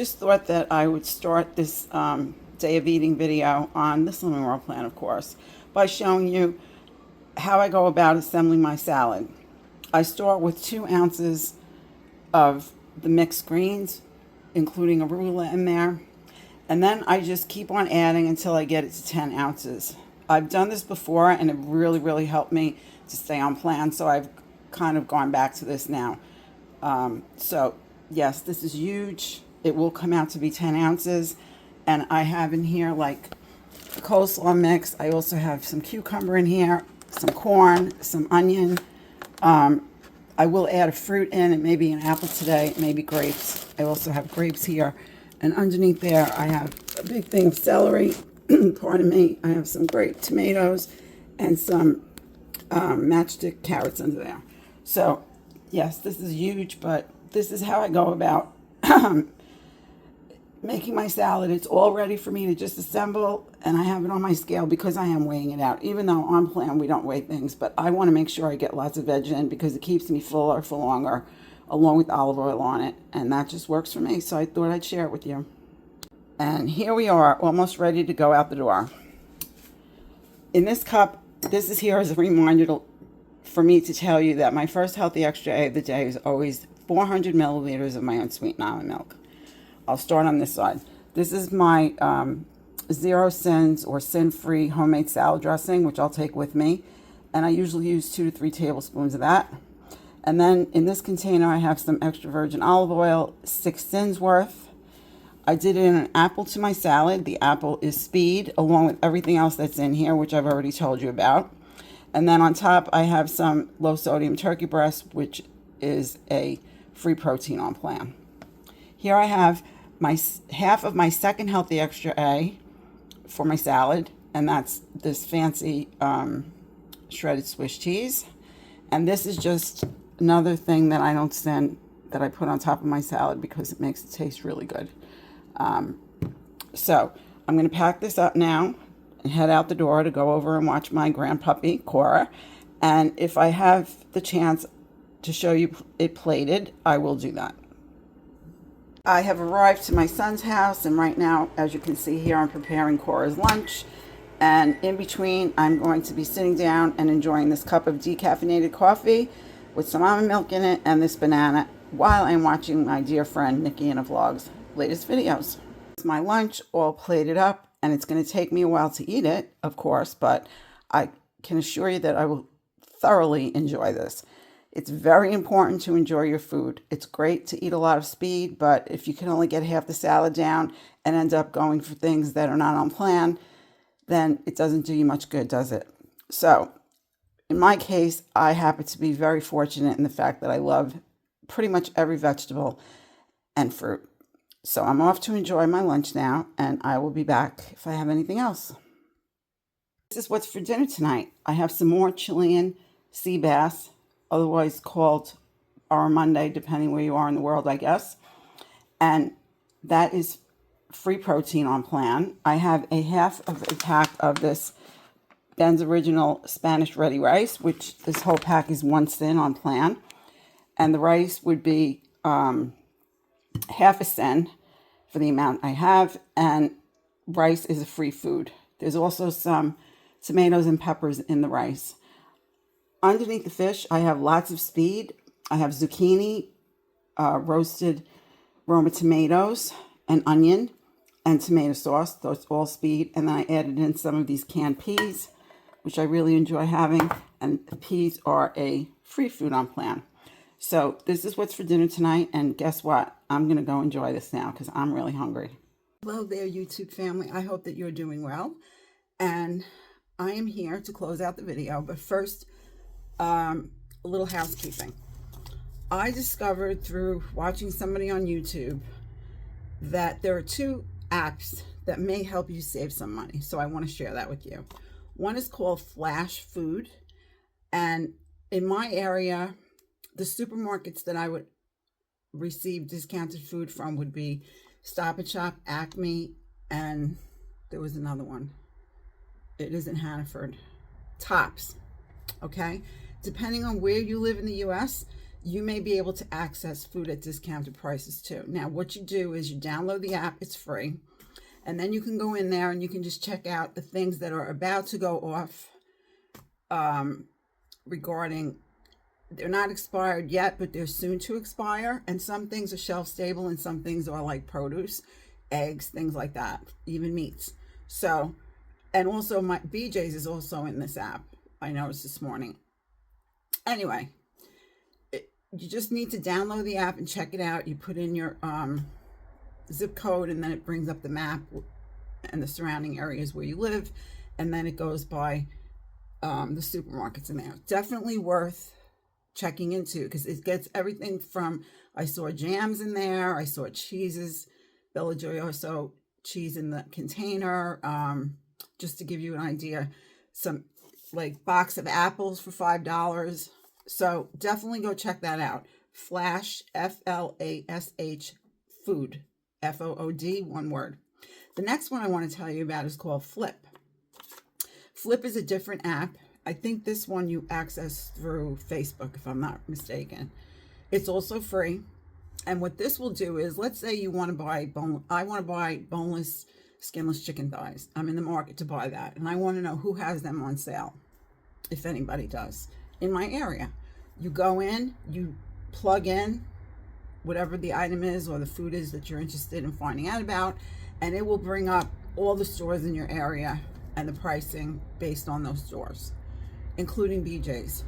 just thought that I would start this day of eating video on the Slimming World plan, of course, by showing you how I go about assembling my salad. I start with 2 ounces of the mixed greens, including arugula in there, and then I just keep on adding until I get it to 10 ounces. I've done this before and it really helped me to stay on plan, so I've kind of gone back to this now. So yes, this is huge. It will come out to be 10 ounces. And I have in here like a coleslaw mix. I also have some cucumber in here, some corn, some onion. I will add a fruit in. It may be an apple today, maybe grapes. I also have grapes here. And underneath there, I have a big thing of celery. Pardon me. I have some grape tomatoes and some matchstick carrots under there. So yes, this is huge, but this is how I go about making my salad. It's all ready for me to just assemble, and I have it on my scale because I am weighing it out. Even though on plan we don't weigh things, but I want to make sure I get lots of veg in because it keeps me fuller for longer, along with olive oil on it, and that just works for me. So I thought I'd share it with you. And here we are, almost ready to go out the door. In this cup, this is here as a reminder for me to tell you that my first healthy extra A of the day is always 400 milliliters of my unsweetened almond milk. I'll start on this side. This is my zero sins or sin-free homemade salad dressing, which I'll take with me. And I usually use 2 to 3 tablespoons of that. And then in this container, I have some extra virgin olive oil, 6 sins worth. I did it in an apple to my salad. The apple is Speed, along with everything else that's in here, which I've already told you about. And then on top, I have some low-sodium turkey breast, which is a free protein on plan. Here I have my half of my second healthy extra A for my salad, and that's this fancy shredded Swiss cheese. And this is just another thing that I don't send, that I put on top of my salad because it makes it taste really good. So I'm going to pack this up now and head out the door to go over and watch my grandpuppy, Cora. And if I have the chance to show you it plated, I will do that. I have arrived to my son's house, and right now, as you can see here, I'm preparing Cora's lunch. And in between, I'm going to be sitting down and enjoying this cup of decaffeinated coffee with some almond milk in it and this banana while I'm watching my dear friend Nicky In A Vlog's latest videos. It's my lunch all plated up, and it's going to take me a while to eat it, of course, but I can assure you that I will thoroughly enjoy this. It's very important to enjoy your food. It's great to eat a lot of speed, but if you can only get half the salad down and end up going for things that are not on plan, then it doesn't do you much good, does it? So, in my case, I happen to be very fortunate in the fact that I love pretty much every vegetable and fruit. So I'm off to enjoy my lunch now, and I will be back if I have anything else. This is what's for dinner tonight. I have some more Chilean sea bass, otherwise called barramundi, depending where you are in the world, I guess. And that is free protein on plan. I have a half of a pack of this Ben's Original Spanish ready rice, which this whole pack is 1 cent on plan. And the rice would be half a cent for the amount I have, and rice is a free food. There's also some tomatoes and peppers in the rice. Underneath the fish, I have lots of Speed. I have zucchini, roasted Roma tomatoes, and onion, and tomato sauce. Those all Speed. And then I added in some of these canned peas, which I really enjoy having. And the peas are a free food on plan. So this is what's for dinner tonight, and guess what? I'm going to go enjoy this now because I'm really hungry. Hello there, YouTube family. I hope that you're doing well. And I am here to close out the video, but first, a little housekeeping. I discovered through watching somebody on YouTube that there are 2 apps that may help you save some money. So I want to share that with you. One is called Flash Food, and in my area, the supermarkets that I would receive discounted food from would be Stop and Shop, Acme, and there was another one. It is in Hannaford. Tops. Okay? Depending on where you live in the U.S., you may be able to access food at discounted prices too. Now, what you do is you download the app, it's free, and then you can go in there and you can just check out the things that are about to go off regarding, they're not expired yet, but they're soon to expire. And some things are shelf stable and some things are like produce, eggs, things like that, even meats. So, and also my BJ's is also in this app. I noticed this morning. Anyway, you just need to download the app and check it out. You put in your zip code and then it brings up the map and the surrounding areas where you live. And then it goes by the supermarkets in there. Definitely worth checking into because it gets everything from, I saw jams in there, I saw cheeses, Bella Joyoso cheese in the container, just to give you an idea, some like box of apples for $5. So definitely go check that out. Flash, Flash food, FOOD, one word. The next one I want to tell you about is called Flip. Flip is a different app. I think this one you access through Facebook, if I'm not mistaken. It's also free. And what this will do is, let's say you want to buy I want to buy boneless, skinless chicken thighs. I'm in the market to buy that. And I want to know who has them on sale, if anybody does, in my area. You go in, you plug in whatever the item is or the food is that you're interested in finding out about, and it will bring up all the stores in your area and the pricing based on those stores, including BJ's.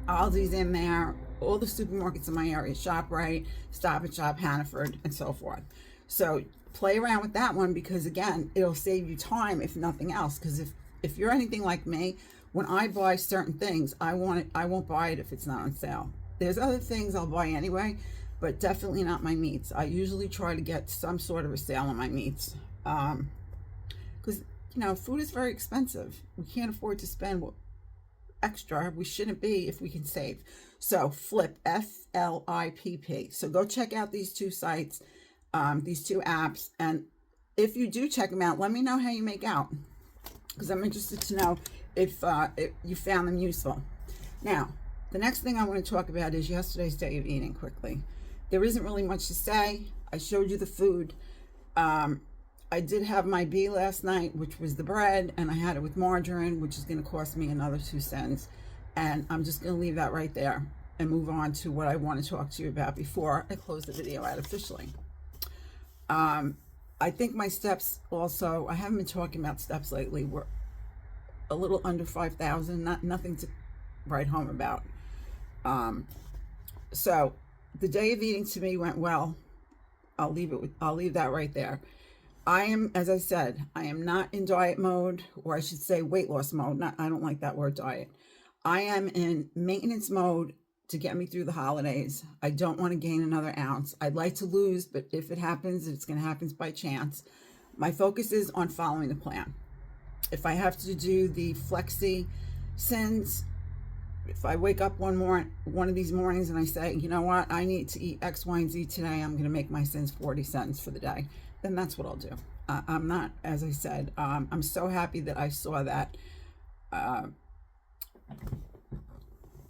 Aldi's in there, all the supermarkets in my area, ShopRite, Stop and Shop, Hannaford, and so forth. So play around with that one because, again, it'll save you time if nothing else. Because if you're anything like me, when I buy certain things, I won't buy it if it's not on sale. There's other things I'll buy anyway, but definitely not my meats. I usually try to get some sort of a sale on my meats. Because, you know, food is very expensive. We can't afford to spend extra. We shouldn't be if we can save. So Flip, FLIPP. So go check out these two sites, these two apps. And if you do check them out, let me know how you make out, because I'm interested to know if you found them useful. Now, the next thing I want to talk about is yesterday's day of eating quickly. There isn't really much to say. I showed you the food. I did have my B last night, which was the bread, and I had it with margarine, which is going to cost me another 2 cents. And I'm just going to leave that right there and move on to what I want to talk to you about before I close the video out officially. I think my steps also, I haven't been talking about steps lately, were a little under 5,000, nothing to write home about. So the day of eating to me went well. I'll leave that right there. I am, as I said, I am not in diet mode, or I should say weight loss mode. I don't like that word diet. I am in maintenance mode to get me through the holidays. I don't want to gain another ounce. I'd like to lose, but if it happens, it's going to happen by chance. My focus is on following the plan. If I have to do the flexi sins, if I wake up one of these mornings and I say, you know what, I need to eat X, Y, and Z today, I'm going to make my sins 40 cents for the day, then that's what I'll do. I'm not, as I said, I'm so happy that I saw that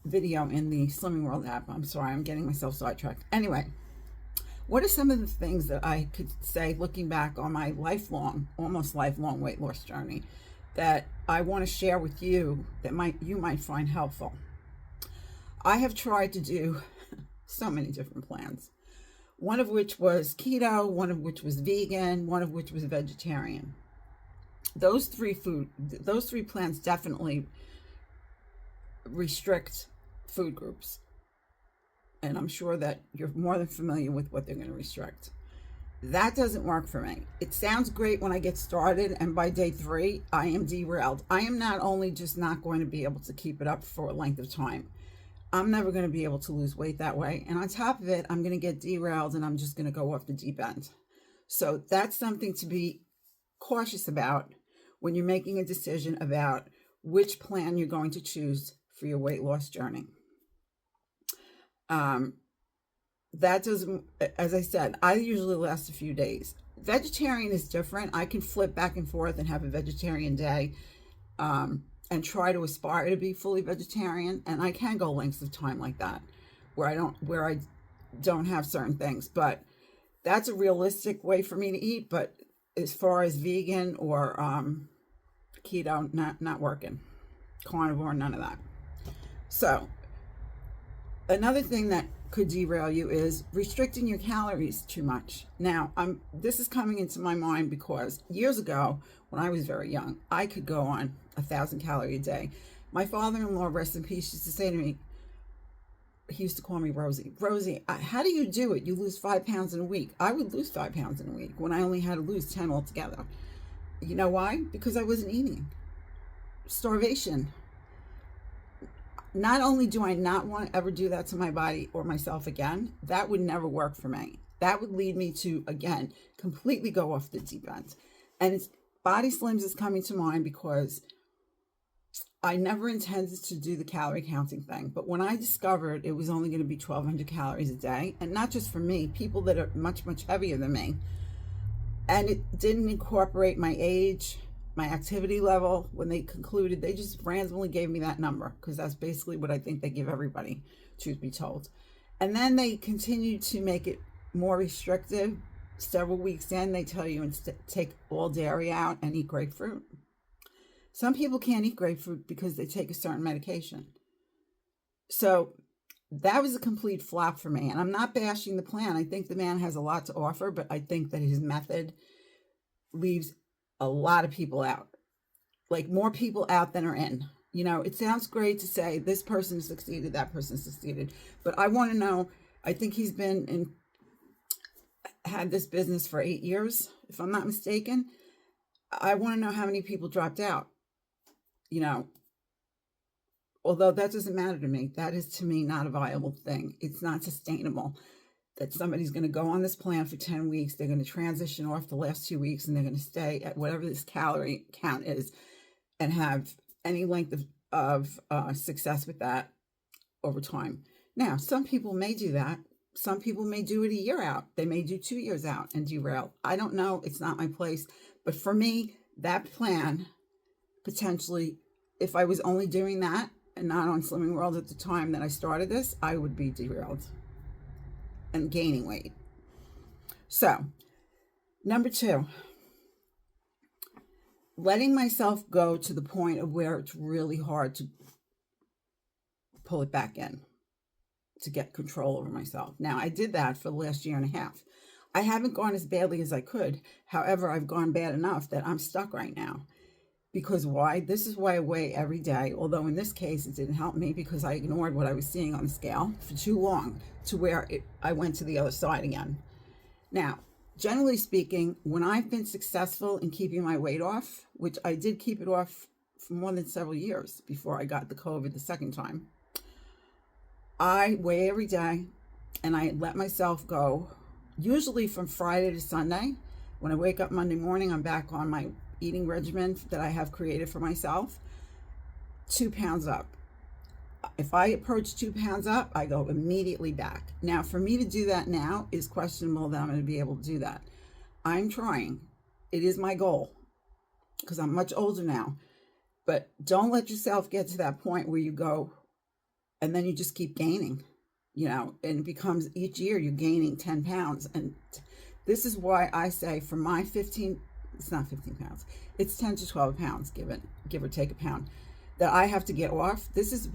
video in the Slimming World app. I'm sorry, I'm getting myself sidetracked. Anyway, what are some of the things that I could say looking back on my almost lifelong weight loss journey that I want to share with you that you might find helpful? I have tried to do so many different plans, one of which was keto, one of which was vegan, one of which was vegetarian. Those three plans definitely restrict food groups, and I'm sure that you're more than familiar with what they're going to restrict. That doesn't work for me. It sounds great when I get started, and by day 3, I am derailed. I am not only just not going to be able to keep it up for a length of time, I'm never going to be able to lose weight that way. And on top of it, I'm going to get derailed and I'm just going to go off the deep end. So that's something to be cautious about when you're making a decision about which plan you're going to choose for your weight loss journey. That doesn't, as I said, I usually last a few days. Vegetarian is different. I can flip back and forth and have a vegetarian day. and try to aspire to be fully vegetarian, and I can go lengths of time like that where I don't have certain things, but that's a realistic way for me to eat. But as far as vegan or keto, not working. Carnivore, none of that. So another thing that could derail you is restricting your calories too much. Now, this is coming into my mind because years ago, when I was very young, I could go on 1,000 calories a day. My father-in-law, rest in peace, used to say to me, he used to call me Rosie. Rosie, how do you do it? You lose 5 pounds in a week. I would lose 5 pounds in a week when I only had to lose 10 altogether. You know why? Because I wasn't eating. Starvation. Not only do I not want to ever do that to my body or myself again, that would never work for me. That would lead me to, again, completely go off the deep end. And Body Slims is coming to mind because I never intended to do the calorie counting thing. But when I discovered it was only going to be 1,200 calories a day, and not just for me, people that are much, much heavier than me, and it didn't incorporate my age, my activity level. When they concluded, they just randomly gave me that number because that's basically what I think they give everybody, truth be told. And then they continued to make it more restrictive. Several weeks in, they tell you take all dairy out and eat grapefruit. Some people can't eat grapefruit because they take a certain medication. So that was a complete flop for me. And I'm not bashing the plan. I think the man has a lot to offer, but I think that his method leaves a lot of people out, like more people out than are in. You know, it sounds great to say this person succeeded, that person succeeded, but I want to know, I think he's had this business for 8 years, if I'm not mistaken. I want to know how many people dropped out, you know, although that doesn't matter to me. That is, to me, not a viable thing. It's not sustainable that somebody's going to go on this plan for 10 weeks. They're going to transition off the last 2 weeks, and they're going to stay at whatever this calorie count is and have any length of success with that over time. Now, some people may do that. Some people may do it a year out. They may do 2 years out and derail. I don't know. It's not my place. But for me, that plan, potentially, if I was only doing that and not on Slimming World at the time that I started this, I would be derailed and gaining weight. So, number 2, letting myself go to the point of where it's really hard to pull it back in, to get control over myself. Now, I did that for the last year and a half. I haven't gone as badly as I could. However, I've gone bad enough that I'm stuck right now. Because why? This is why I weigh every day. Although in this case, it didn't help me because I ignored what I was seeing on the scale for too long to where I went to the other side again. Now, generally speaking, when I've been successful in keeping my weight off, which I did keep it off for more than several years before I got the COVID the second time, I weigh every day and I let myself go, usually from Friday to Sunday. When I wake up Monday morning, I'm back on my eating regimen that I have created for myself, 2 pounds up. If I approach 2 pounds up, I go immediately back. Now, for me to do that now is questionable that I'm going to be able to do that. I'm trying. It is my goal because I'm much older now. But don't let yourself get to that point where you go and then you just keep gaining, you know, and it becomes each year you're gaining 10 pounds. And this is why I say for my it's not 15 pounds, it's 10 to 12 pounds, give or take a pound, that I have to get off. This is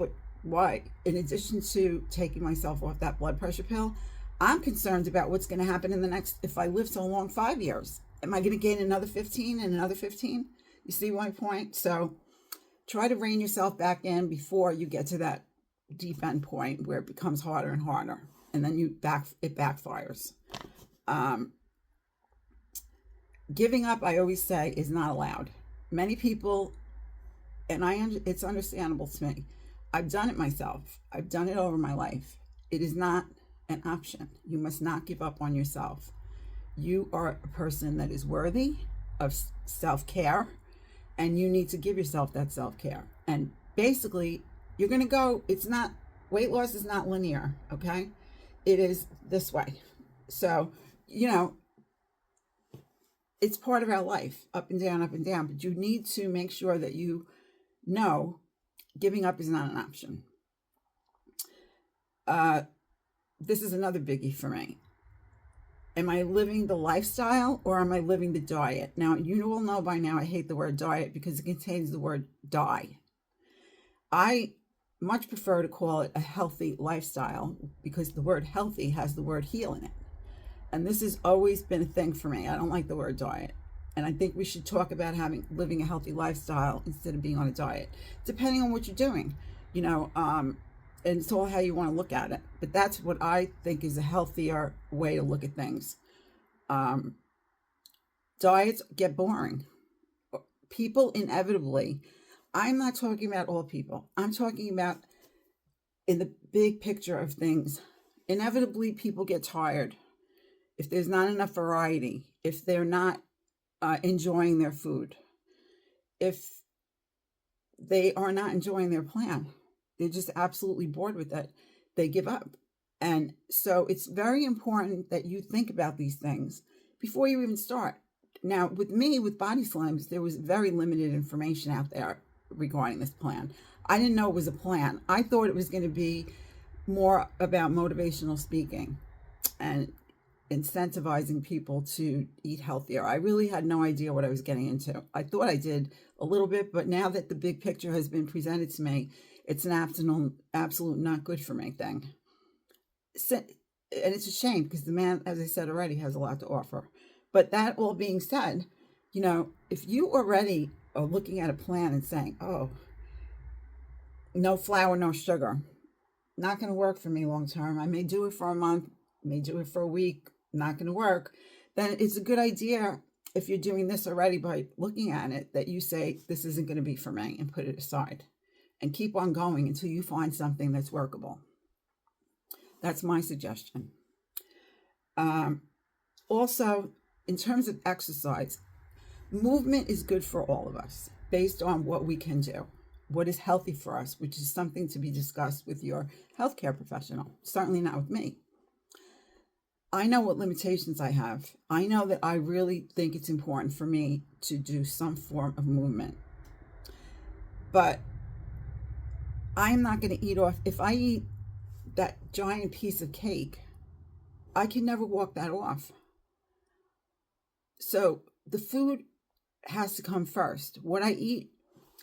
why, in addition to taking myself off that blood pressure pill, I'm concerned about what's going to happen in the next, if I live so long, 5 years. Am I going to gain another 15 and another 15? You see my point? So try to rein yourself back in before you get to that deep end point where it becomes harder and harder. And then it backfires. Giving up, I always say, is not allowed. Many people, and it's understandable to me. I've done it myself. I've done it over my life. It is not an option. You must not give up on yourself. You are a person that is worthy of self-care, and you need to give yourself that self-care. And basically, you're going to go, weight loss is not linear, okay? It is this way. So, you know, it's part of our life, up and down, but you need to make sure that you no, giving up is not an option. This is another biggie for me. Am I living the lifestyle or am I living the diet? Now, you will know by now I hate the word diet because it contains the word die. I much prefer to call it a healthy lifestyle because the word healthy has the word heal in it. And this has always been a thing for me. I don't like the word diet. And I think we should talk about living a healthy lifestyle instead of being on a diet, depending on what you're doing, and it's all how you want to look at it. But that's what I think is a healthier way to look at things. Diets get boring. People inevitably, I'm not talking about all people. I'm talking about in the big picture of things. Inevitably, people get tired. If there's not enough variety, if they're not enjoying their food, if they are not enjoying their plan, they're just absolutely bored with it, they give up. And so it's very important that you think about these things before you even start. Now, with me, with Body Slims, there was very limited information out there regarding this plan. I didn't know it was a plan. I thought it was going to be more about motivational speaking and incentivizing people to eat healthier. I really had no idea what I was getting into. I thought I did a little bit, but now that the big picture has been presented to me, it's an absolute not good for me thing. And it's a shame because the man, as I said already, has a lot to offer. But that all being said, if you already are looking at a plan and saying, oh, no flour, no sugar, not going to work for me long term. I may do it for a month, may do it for a week, not going to work. Then it's a good idea, if you're doing this already by looking at it, that you say, this isn't going to be for me, and put it aside and keep on going until you find something that's workable. That's my suggestion. Also, in terms of exercise, movement is good for all of us based on what we can do, what is healthy for us, which is something to be discussed with your healthcare professional, certainly not with me. I know what limitations I have. I know that I really think it's important for me to do some form of movement. But I'm not going to eat off. If I eat that giant piece of cake, I can never walk that off. So the food has to come first. What I eat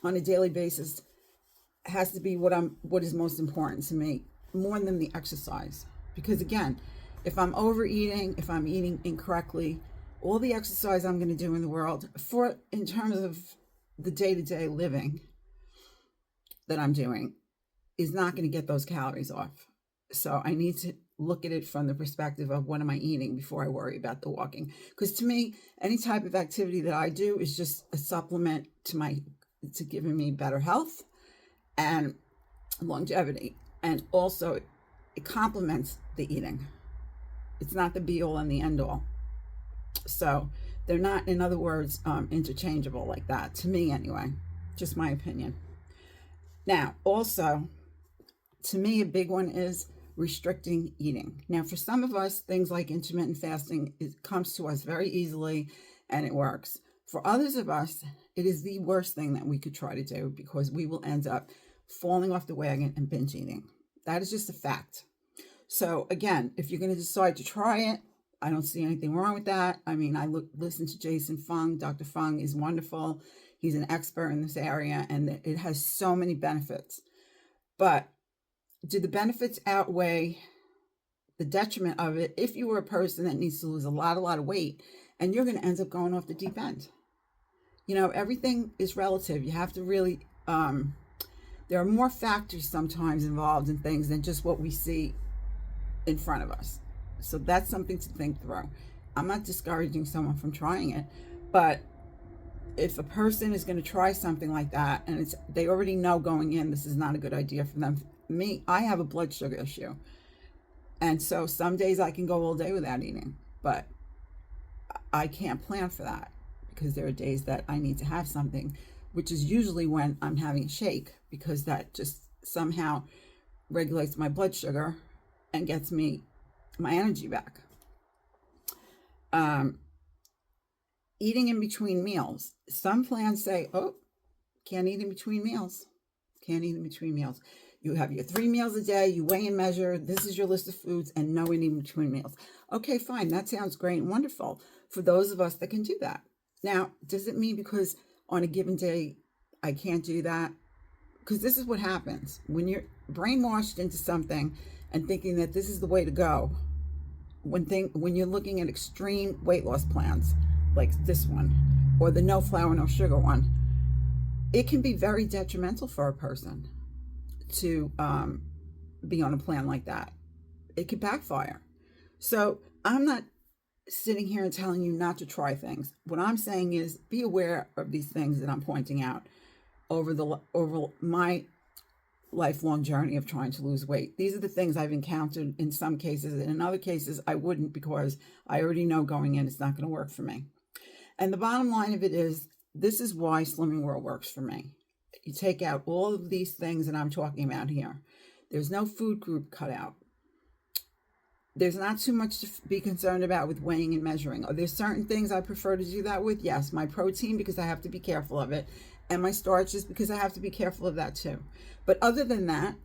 on a daily basis has to be what is most important to me, more than the exercise. Because again, if I'm overeating, if I'm eating incorrectly, all the exercise I'm going to do in the world in terms of the day-to-day living that I'm doing is not going to get those calories off. So I need to look at it from the perspective of what am I eating before I worry about the walking. Because to me, any type of activity that I do is just a supplement to giving me better health and longevity. And also it complements the eating. It's not the be all and the end all. So they're not, in other words, interchangeable like that, to me anyway. Just my opinion. Now, also, to me, a big one is restricting eating. Now, for some of us, things like intermittent fasting, it comes to us very easily and it works. For others of us, it is the worst thing that we could try to do because we will end up falling off the wagon and binge eating. That is just a fact. So again, if you're going to decide to try it, I don't see anything wrong with that. I mean, listen to Jason Fung. Dr. Fung is wonderful. He's an expert in this area and it has so many benefits. But do the benefits outweigh the detriment of it if you were a person that needs to lose a lot of weight and you're going to end up going off the deep end? Everything is relative. You have to really, there are more factors sometimes involved in things than just what we see in front of us. So that's something to think through. I'm not discouraging someone from trying it, but if a person is going to try something like that and they already know going in this is not a good idea for them. Me, I have a blood sugar issue. And so some days I can go all day without eating, but I can't plan for that because there are days that I need to have something, which is usually when I'm having a shake because that just somehow regulates my blood sugar and gets me my energy back. Eating in between meals. Some plans say, Can't eat in between meals. Can't eat in between meals. You have your 3 meals a day, you weigh and measure, this is your list of foods, and no eating between meals. Okay, fine, that sounds great and wonderful for those of us that can do that. Now, does it mean because on a given day I can't do that? Because this is what happens when you're brainwashed into something and thinking that this is the way to go. When you're looking at extreme weight loss plans like this one or the no flour, no sugar one, it can be very detrimental for a person to be on a plan like that. It could backfire. So I'm not sitting here and telling you not to try things. What I'm saying is be aware of these things that I'm pointing out over my lifelong journey of trying to lose weight. These are the things I've encountered in some cases, and in other cases I wouldn't, because I already know going in it's not going to work for me. And the bottom line of it is, this is why Slimming World works for me. You take out all of these things that I'm talking about here. There's no food group cut out. There's not too much to be concerned about with weighing and measuring. Are there certain things I prefer to do that with? Yes, my protein, because I have to be careful of it, and my starches, because I have to be careful of that too. But other than that,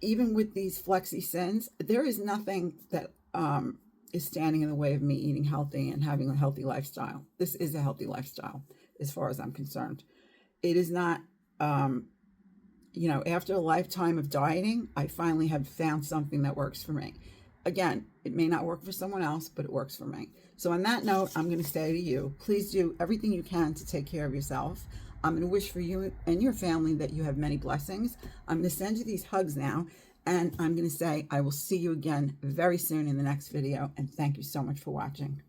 even with these flexi sins, there is nothing that is standing in the way of me eating healthy and having a healthy lifestyle. This is a healthy lifestyle as far as I'm concerned. It is not, after a lifetime of dieting, I finally have found something that works for me. Again, it may not work for someone else, but it works for me. So on that note, I'm going to say to you, please do everything you can to take care of yourself. I'm going to wish for you and your family that you have many blessings. I'm going to send you these hugs now, and I'm going to say I will see you again very soon in the next video, and thank you so much for watching.